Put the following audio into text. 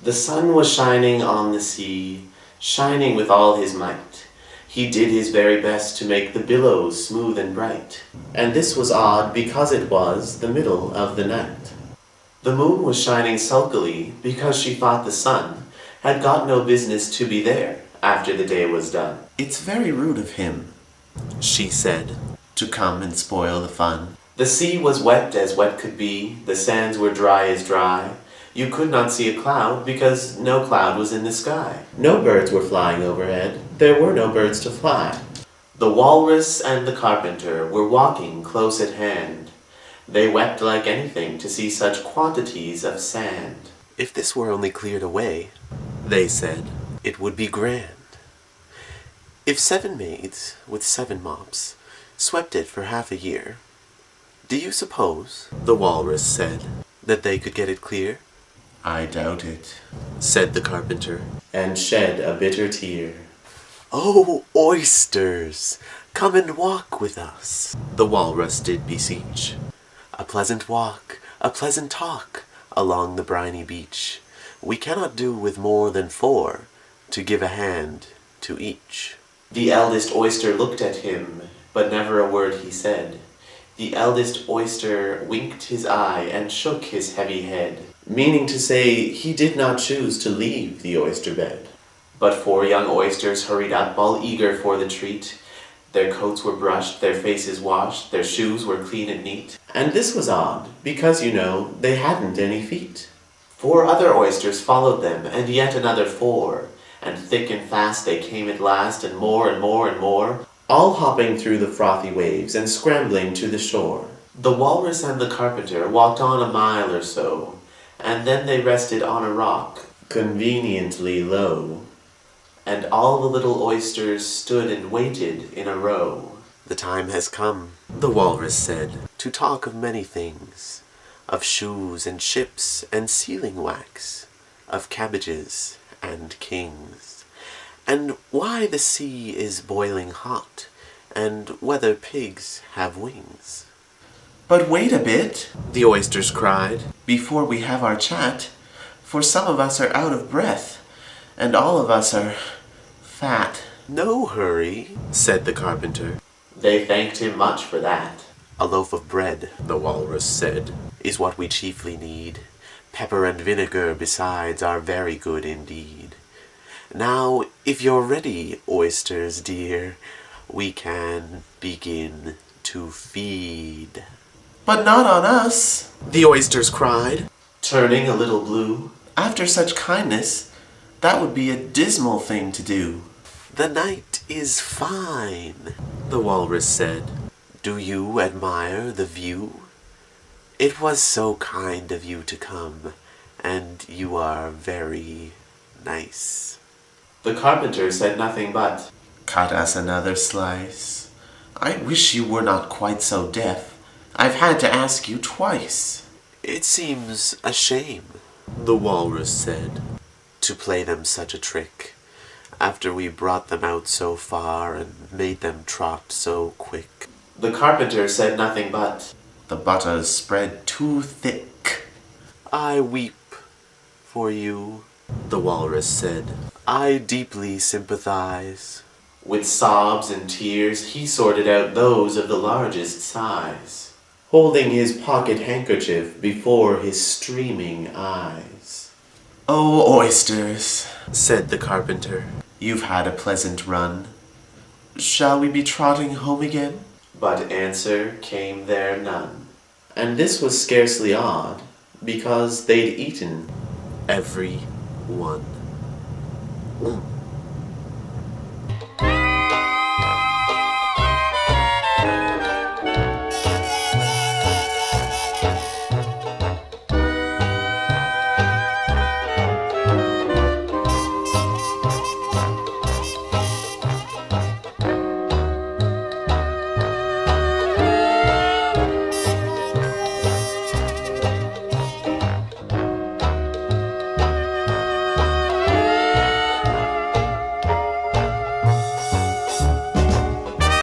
The sun was shining on the sea, shining with all his might. He did his very best to make the billows smooth and bright. And this was odd because it was the middle of the night. The moon was shining sulkily because she thought the sun had got no business to be there after the day was done. "It's very rude of him," she said, "to come and spoil the fun." The sea was wet as wet could be, the sands were dry as dry. You could not see a cloud because no cloud was in the sky. No birds were flying overhead, there were no birds to fly. The Walrus and the Carpenter were walking close at hand. They wept like anything to see such quantities of sand. "If this were only cleared away," they said, "it would be grand. If 7 maids with 7 mops swept it for half a year, do you suppose," the Walrus said, "that they could get it clear?" "I doubt it," said the Carpenter, and shed a bitter tear. "Oh, oysters, come and walk with us," the Walrus did beseech. "A pleasant walk, a pleasant talk, along the briny beach. We cannot do with more than 4, to give a hand to each." The eldest oyster looked at him, but never a word he said. The eldest oyster winked his eye and shook his heavy head, meaning to say he did not choose to leave the oyster bed. But 4 young oysters hurried up, all eager for the treat. Their coats were brushed, their faces washed, their shoes were clean and neat. And this was odd, because, you know, they hadn't any feet. 4 other oysters followed them, and yet another 4, and thick and fast they came at last, and more and more and more, all hopping through the frothy waves and scrambling to the shore. The Walrus and the Carpenter walked on a mile or so, and then they rested on a rock, conveniently low. And all the little oysters stood and waited in a row. "The time has come," the Walrus said, "to talk of many things, of shoes and ships and sealing wax, of cabbages and kings, and why the sea is boiling hot, and whether pigs have wings." "But wait a bit," the oysters cried, "before we have our chat, for some of us are out of breath, and all of us are fat." "No hurry," said the Carpenter. They thanked him much for that. "A loaf of bread," the Walrus said, "is what we chiefly need. Pepper and vinegar besides are very good indeed. Now, if you're ready, oysters dear, we can begin to feed." "But not on us," the oysters cried, turning a little blue. "After such kindness, that would be a dismal thing to do." "The night is fine," the Walrus said. "Do you admire the view? It was so kind of you to come, and you are very nice." The Carpenter said nothing but, "Cut us another slice. I wish you were not quite so deaf. I've had to ask you twice." "It seems a shame," the Walrus said, "to play them such a trick, after we brought them out so far and made them trot so quick." The Carpenter said nothing but, "The butter's spread too thick." "I weep for you," the Walrus said. "I deeply sympathize." With sobs and tears he sorted out those of the largest size, holding his pocket handkerchief before his streaming eyes. "Oh, oysters," said the Carpenter, "you've had a pleasant run. Shall we be trotting home again?" But answer came there none. And this was scarcely odd, because they'd eaten every one.